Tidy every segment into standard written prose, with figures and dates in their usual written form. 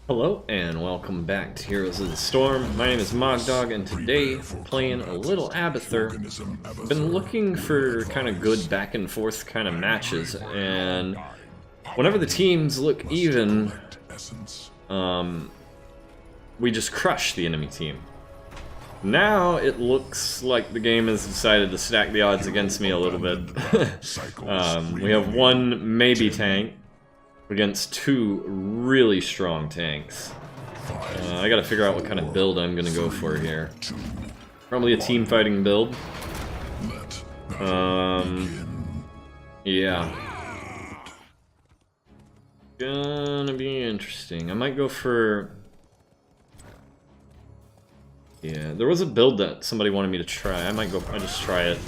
Hello and welcome back to Heroes of the Storm. My name is Mogdog and today playing a little Abathur. I've been looking for kind of good back and forth kind of matches, and whenever the teams look even, we just crush the enemy team. Now it looks like the game has decided to stack the odds against me a little bit. We have one maybe tank against two really strong tanks. I gotta figure out what kind of build I'm gonna go for here. Probably a team fighting build. Yeah. Gonna be interesting. I might go for... Yeah, there was a build that somebody wanted me to try. I just try it.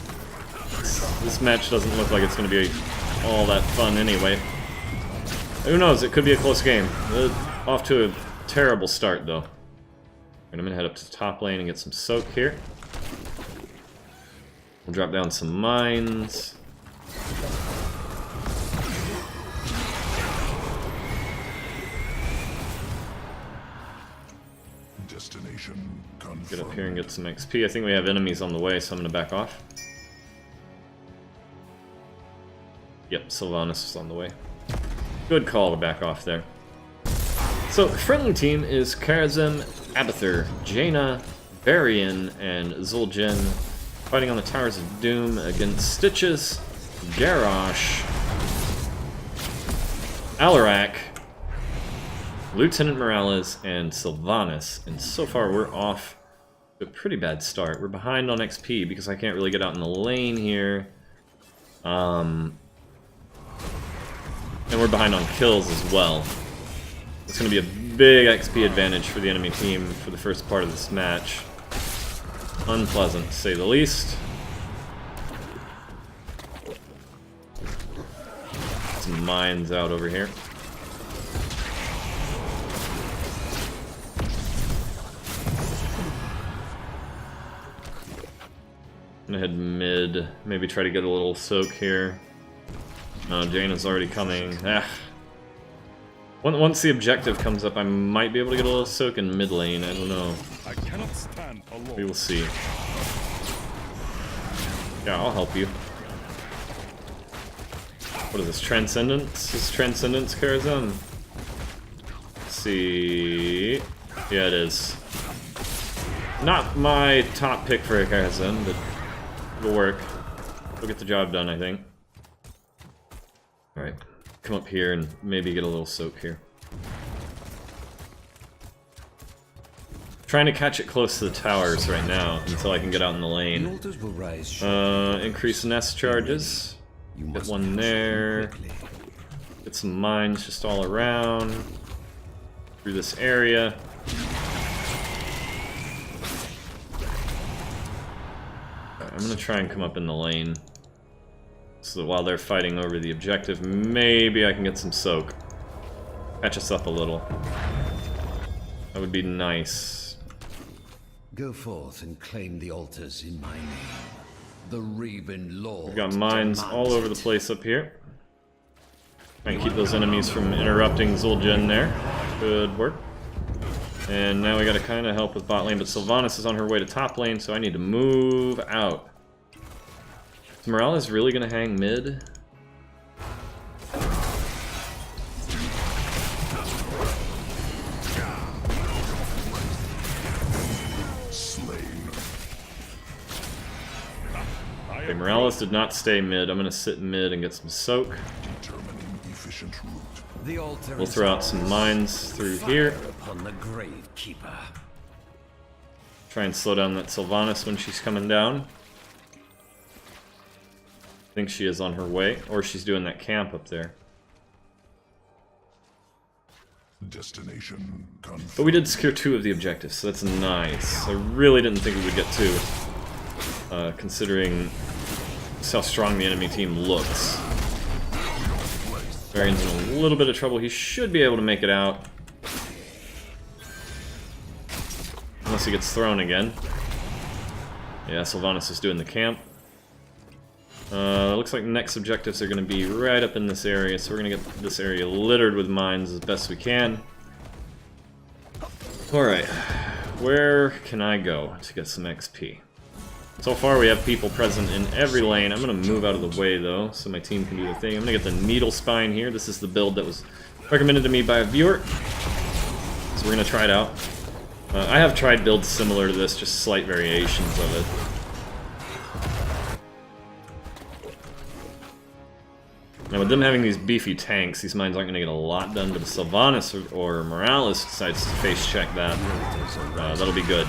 This match doesn't look like it's gonna be all that fun anyway. Who knows, it could be a close game. Off to a terrible start, though. And I'm gonna head up to the top lane and get some soak here. We'll drop down some mines. Destination confirmed. Get up here and get some XP. I think we have enemies on the way, so I'm gonna back off. Yep, Sylvanas is on the way. Good call to back off there. So, friendly team is Karazem, Abathur, Jaina, Varian, and Zul'jin fighting on the Towers of Doom against Stitches, Garrosh, Alarak, Lieutenant Morales, and Sylvanas. And so far we're off to a pretty bad start. We're behind on XP because I can't really get out in the lane here. And we're behind on kills as well. It's going to be a big XP advantage for the enemy team for the first part of this match. Unpleasant, to say the least. Some mines out over here. I'm gonna head mid, maybe try to get a little soak here. No, Jaina's already coming. Once the objective comes up, I might be able to get a little soak in mid lane. I don't know. I cannot stand alone. We will see. Yeah, I'll help you. What is this? Transcendence? Is Transcendence Karazem? Let's see. Yeah, it is. Not my top pick for a Karazem, but it'll work. We'll get the job done, I think. Alright, come up here and maybe get a little soak here. Trying to catch it close to the towers right now until I can get out in the lane. Increase nest charges. Get one there. Get some mines just all around. Through this area. I'm gonna try and come up in the lane. So that while they're fighting over the objective, maybe I can get some soak. Catch us up a little. That would be nice. Go forth and claim the altars in my name. The Raven Lord. We've got mines all over the place up here. Try and keep those enemies from interrupting Zul'jin there. Good work. And now we gotta kinda help with bot lane, but Sylvanas is on her way to top lane, so I need to move out. Is Morales really gonna hang mid? Okay, Morales did not stay mid. I'm gonna sit mid and get some soak. We'll throw out some mines through here. Try and slow down that Sylvanas when she's coming down. I think she is on her way, or she's doing that camp up there. Destination confirmed. But we did secure 2 of the objectives, so that's nice. I really didn't think we would get 2, considering just how strong the enemy team looks. Varian's in a little bit of trouble. He should be able to make it out. Unless he gets thrown again. Yeah, Sylvanas is doing the camp. Looks like next objectives are going to be right up in this area, so we're going to get this area littered with mines as best we can. Alright, where can I go to get some XP? So far we have people present in every lane. I'm going to move out of the way though, so my team can do the thing. I'm going to get the Needle Spine here. This is the build that was recommended to me by a viewer. So we're going to try it out. I have tried builds similar to this, just slight variations of it. Now with them having these beefy tanks, these mines aren't going to get a lot done, but if Sylvanas or Morales decides to face check that, that'll be good.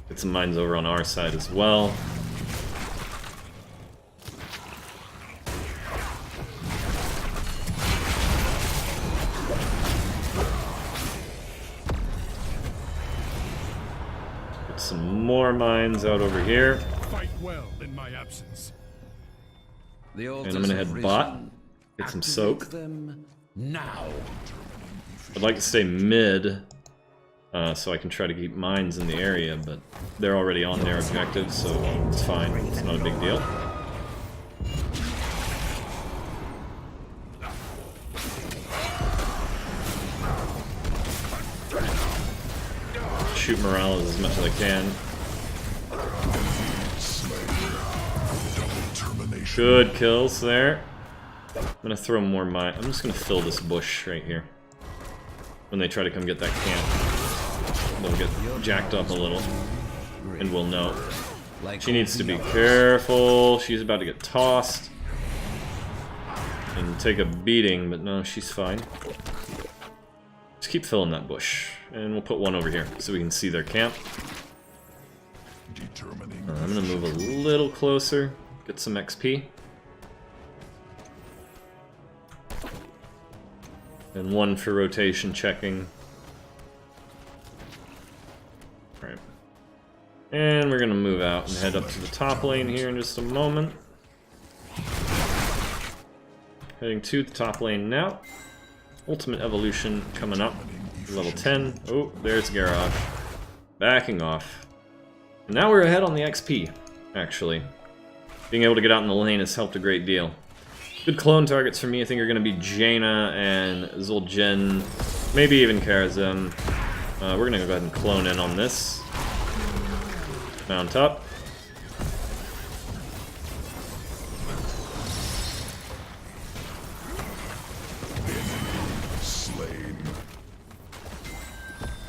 Get some mines over on our side as well. Some more mines out over here. Fight well in my absence. The And I'm gonna head bot, get some soak. them now. I'd like to stay mid, so I can try to keep mines in the area, but they're already on their objective, so it's fine. It's not a big deal. Shoot Morales as much as I can. Good kills there. I'm gonna throw more mine. I'm just gonna fill this bush right here. When they try to come get that camp, they'll get jacked up a little, and we'll know. She needs to be careful. She's about to get tossed and take a beating, but no, she's fine. Just keep filling that bush. And we'll put one over here so we can see their camp. I'm gonna move a little closer, get some XP. And one for rotation checking. Alright. And we're gonna move out and head up to the top lane here in just a moment. Heading to the top lane now. Ultimate Evolution coming up. Level 10. Oh, there's Garrosh. Backing off. And now we're ahead on the XP, actually. Being able to get out in the lane has helped a great deal. Good clone targets for me, I think, are going to be Jaina and Zul'jin, maybe even Karazim. We're going to go ahead and clone in on this. Mount up.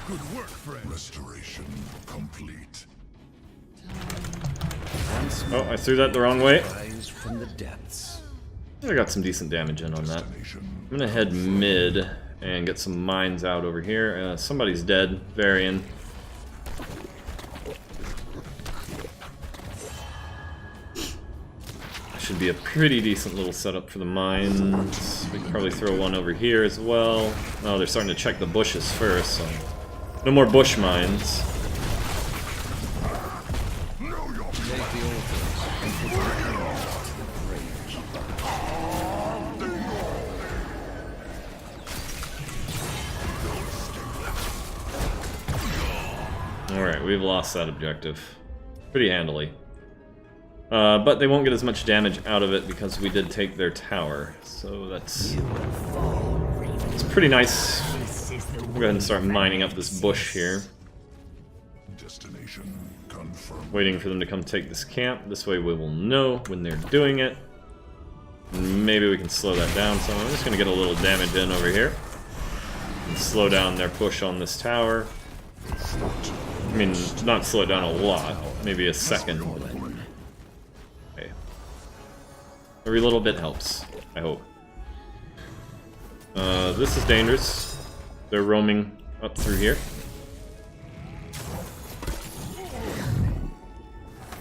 Good work, friend. Restoration complete. Oh, I threw that the wrong way. Rise from the depths. I got some decent damage in on that. I'm gonna head mid and get some mines out over here. Somebody's dead. Varian. Should be a pretty decent little setup for the mines. We can probably throw one over here as well. Oh, they're starting to check the bushes first, so no more bush mines. Alright, we've lost that objective pretty handily. But they won't get as much damage out of it because we did take their tower. So it's pretty nice. We'll go ahead and start mining up this bush here. Destination confirmed. Waiting for them to come take this camp. This way we will know when they're doing it. Maybe we can slow that down some. I'm just going to get a little damage in over here. And slow down their push on this tower. I mean, not slow it down a lot. Maybe a second. Okay. Every little bit helps, I hope. This is dangerous. They're roaming up through here.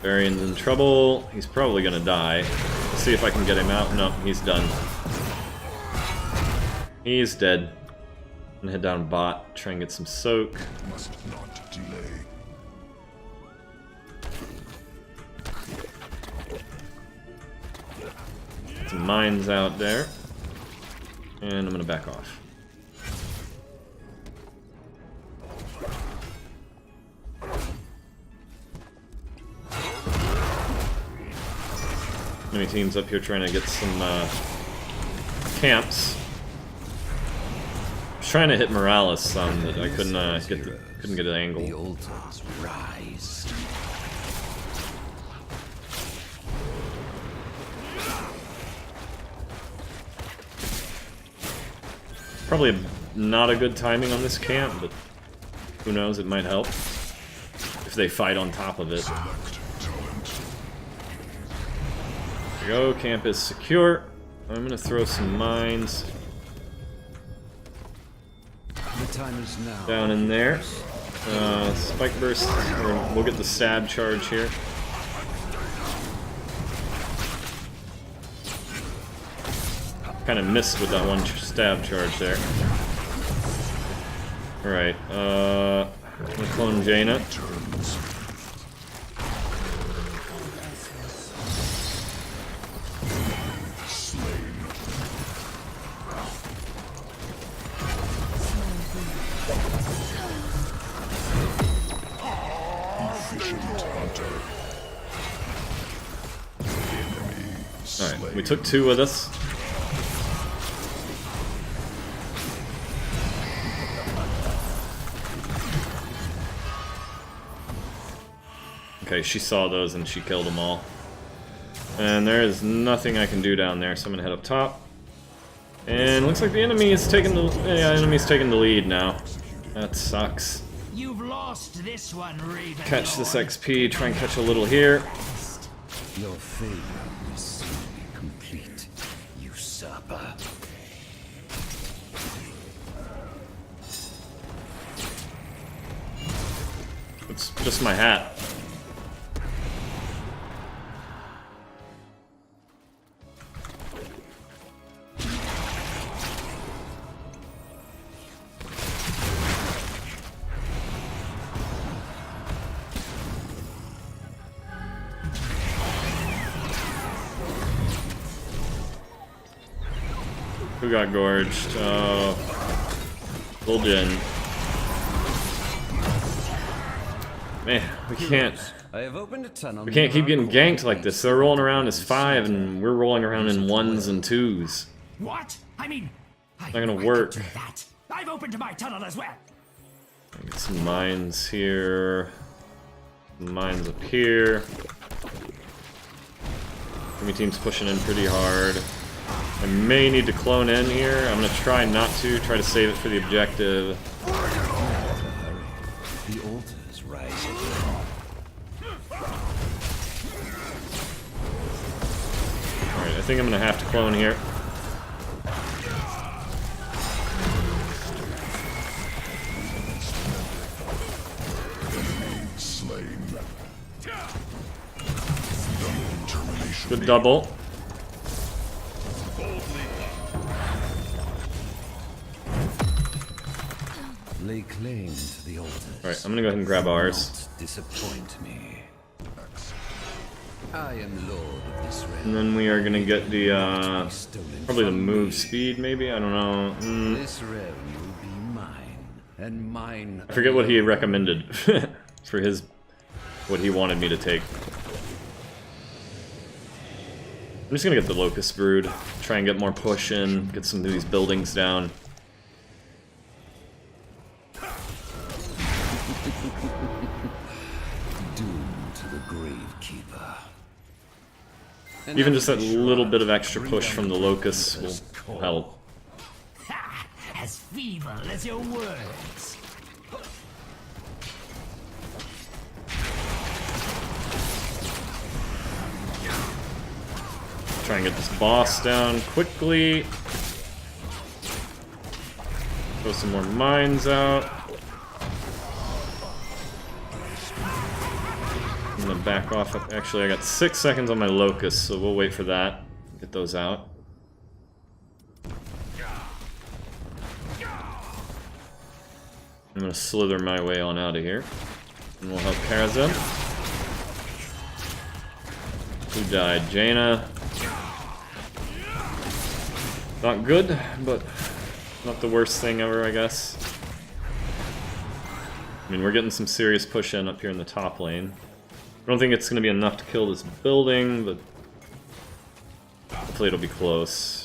Varian's in trouble. He's probably gonna die. Let's see if I can get him out. No, he's done. He's dead. I'm gonna head down bot, try and get some soak. Must not delay. Some mines out there. And I'm gonna back off. Enemy teams up here trying to get some camps. I was trying to hit Morales some, but I couldn't get an The angle. altars rise. Probably not a good timing on this camp, but who knows, it might help. If they fight on top of it. Select talent. There we go, camp is secure. I'm gonna throw some mines The time is now. down in there. Spike burst, or we'll get the stab charge here. Kind of missed with that one stab charge there. Alright, I'm gonna clone Jaina. Turns. Slain. Efficient hunter. Enemy slain. Alright, we took 2 with us. Okay, she saw those and she killed them all. And there is nothing I can do down there, so I'm gonna head up top. And looks like the enemy is taking the enemy's taking the lead now. That sucks. You've lost this one, Raven. Catch this XP, try and catch a little here. Your favor will soon be complete, usurper. It's just my hat. Who got gorged? Lil Jin. Man, we can't I have opened a tunnel. we can't keep getting ganked like this. They're rolling around as 5 and we're rolling around in 1s and 2s. What? I mean, Not gonna work. do that. I've opened my tunnel as well. Get some mines here. Mines up here. Enemy team's pushing in pretty hard. I may need to clone in here. I'm gonna try not to. Try to save it for the objective. The altars rise again. Alright, I think I'm gonna have to clone here. Slain. Double termination. Good double. Lay claim to the altars. Alright, I'm gonna go ahead and grab ours. Not disappoint me. I am lord of this realm. And then we are gonna get the, Stolen probably the from move me. speed, maybe? I don't know. This realm will be mine, and mine. I forget what he recommended for his, what he wanted me to take. I'm just gonna get the Locust Brood, try and get more push in, get some of these buildings down. Doomed to the Gravekeeper. Even just that little bit of extra push from the Locusts will help. Ha! As feeble as your words. Try and get this boss down quickly. Throw some more mines out. I'm gonna back off. Actually, I got 6 seconds on my Locust, so we'll wait for that. Get those out. I'm gonna slither my way on out of here. And we'll help Karazem. Who died? Jaina. Not good, but not the worst thing ever, I guess. I mean, we're getting some serious push in up here in the top lane. I don't think it's going to be enough to kill this building, but Hopefully it'll be close.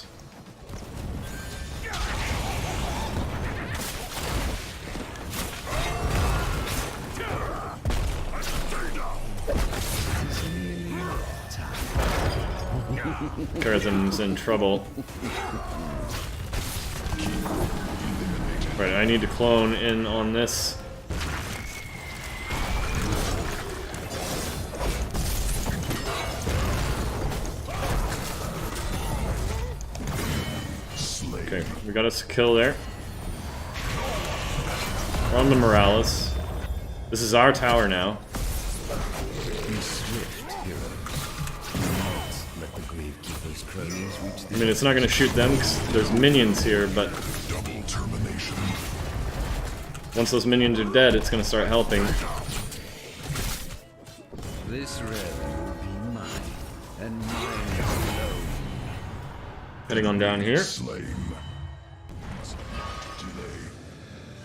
Charism's in trouble. Right, I need to clone in on this. Okay, we got us a kill there. We're on the Morales. This is our tower now. I mean, it's not going to shoot them because there's minions here, but Double termination. once those minions are dead, it's going to start helping. This realm will be mine, and mine alone. Heading on down here. Slain. Delay.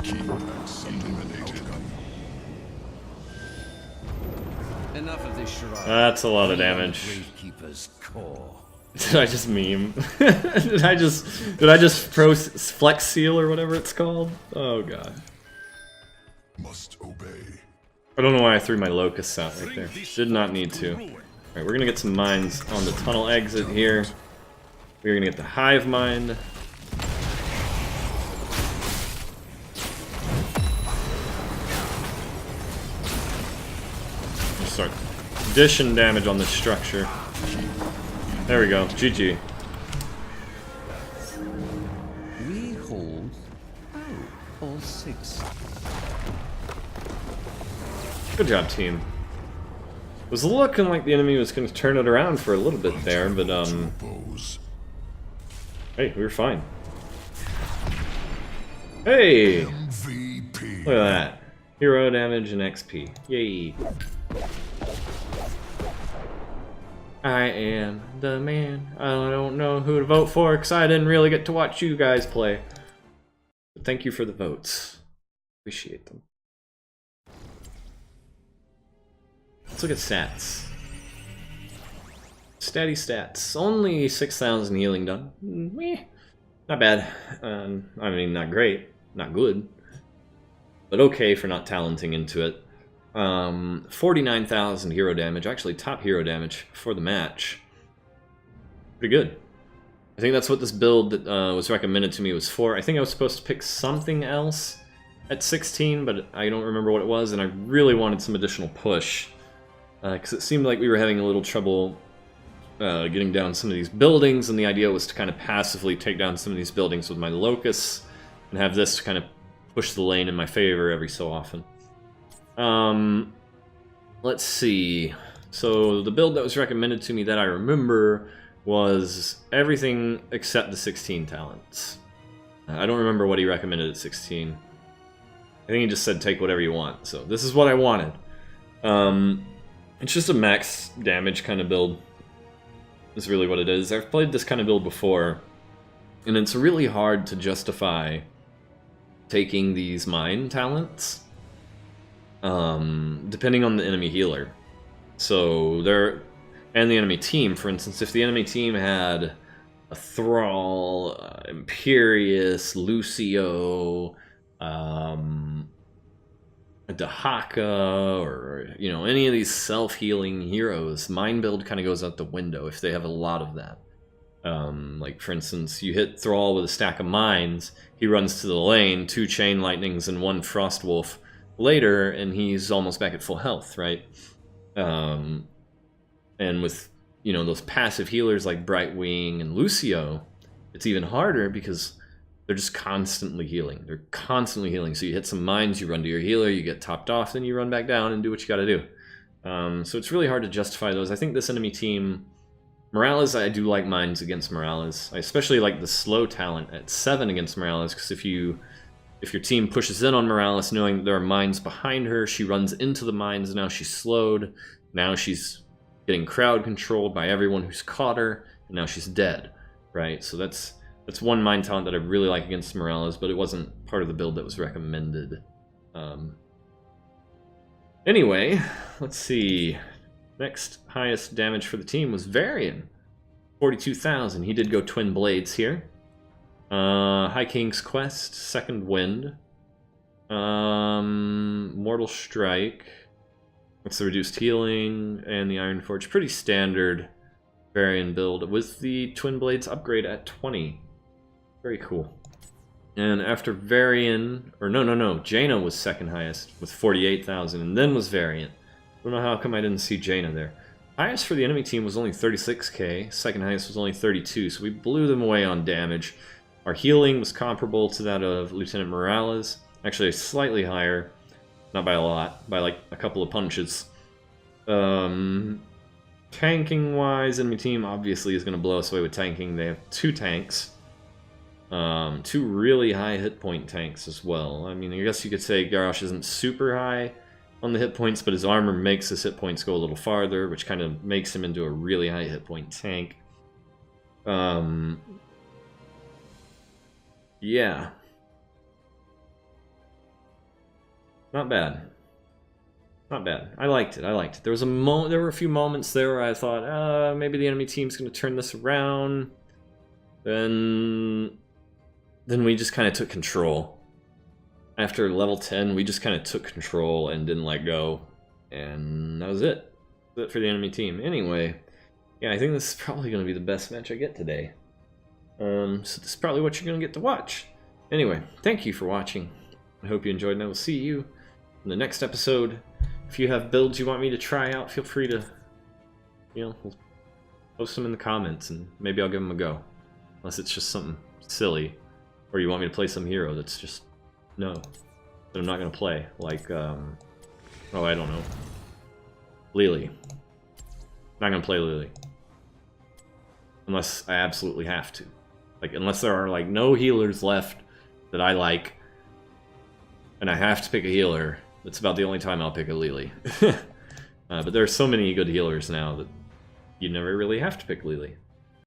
Keep eliminated. Enough of this charade. That's a lot of damage. Gravekeeper's core. Did I just meme? did I just flex seal or whatever it's called? Oh god. Must obey. I don't know why I threw my locusts out right there. Did not need to. Alright, we're gonna get some mines on the tunnel exit here. We're gonna get the hive mine. Just start dishing damage on this structure. There we go. GG. We hold all 6. Good job, team. It was looking like the enemy was going to turn it around for a little bit there, but hey, we were fine. Hey! MVP. Look at that. Hero damage and XP. Yay. I am the man. I don't know who to vote for because I didn't really get to watch you guys play. But thank you for the votes. Appreciate them. Let's look at stats. Statty stats. Only 6,000 healing done. Not bad. I mean, not great. Not good. But okay for not talenting into it. 49,000 hero damage, actually top hero damage for the match. Pretty good. I think that's what this build that was recommended to me was for. I think I was supposed to pick something else at 16, but I don't remember what it was, and I really wanted some additional push. Because it seemed like we were having a little trouble getting down some of these buildings, and the idea was to kind of passively take down some of these buildings with my locusts, and have this kind of push the lane in my favor every so often. Let's see. So the build that was recommended to me that I remember was everything except the 16 talents. I don't remember what he recommended at 16. I think he just said take whatever you want. So this is what I wanted. It's just a max damage kind of build. Is really what it is. I've played this kind of build before, and it's really hard to justify taking these mine talents. Depending on the enemy healer. So there, and the enemy team, for instance, if the enemy team had a Thrall, Imperius, Lucio, a Dahaka, or you know, any of these self-healing heroes, mine build kind of goes out the window if they have a lot of that. Like for instance, you hit Thrall with a stack of mines, he runs to the lane, 2 Chain Lightnings and 1 Frostwolf later, and he's almost back at full health, right? And with, you know, those passive healers like Brightwing and Lucio, it's even harder because they're just constantly healing. They're constantly healing. So you hit some mines, you run to your healer, you get topped off, then you run back down and do what you gotta do. So it's really hard to justify those. I think this enemy team, Morales, I do like mines against Morales. I especially like the slow talent at 7 against Morales, because if your team pushes in on Morales knowing there are mines behind her, she runs into the mines, now she's slowed, now she's getting crowd controlled by everyone who's caught her, and now she's dead, right? So that's one mine talent that I really like against Morales, but it wasn't part of the build that was recommended. Anyway, let's see. Next highest damage for the team was Varian. 42,000. He did go Twin Blades here. High King's Quest, Second Wind. Mortal Strike. What's the reduced healing? And the Iron Forge. Pretty standard Varian build with the Twin Blades upgrade at 20. Very cool. And after Varian, or no, Jaina was second highest with 48,000, and then was Variant. Don't know how come I didn't see Jaina there. Highest for the enemy team was only 36k, second highest was only 32, so we blew them away on damage. Our healing was comparable to that of Lieutenant Morales, actually slightly higher, not by a lot, by like a couple of punches. Tanking-wise, enemy team obviously is going to blow us away with tanking. They have 2 tanks. 2 really high hit point tanks as well. I mean, I guess you could say Garrosh isn't super high on the hit points, but his armor makes his hit points go a little farther, which kind of makes him into a really high hit point tank. Yeah. Not bad. Not bad. I liked it. I liked it. There were a few moments there where I thought, maybe the enemy team's going to turn this around. Then we just kind of took control. After level 10, we just kind of took control and didn't let go. And that was it. That's it for the enemy team. Anyway, yeah, I think this is probably going to be the best match I get today. So this is probably what you're going to get to watch. Anyway, thank you for watching. I hope you enjoyed, and I will see you in the next episode. If you have builds you want me to try out, feel free to, post them in the comments, and maybe I'll give them a go. Unless it's just something silly, or you want me to play some hero that's just, no, that I'm not going to play. Like, oh, I don't know. Lily. Not going to play Lily. Unless I absolutely have to. Like, unless there are, like, no healers left that I like, and I have to pick a healer, that's about the only time I'll pick a Lily. But there are so many good healers now that you never really have to pick Lily.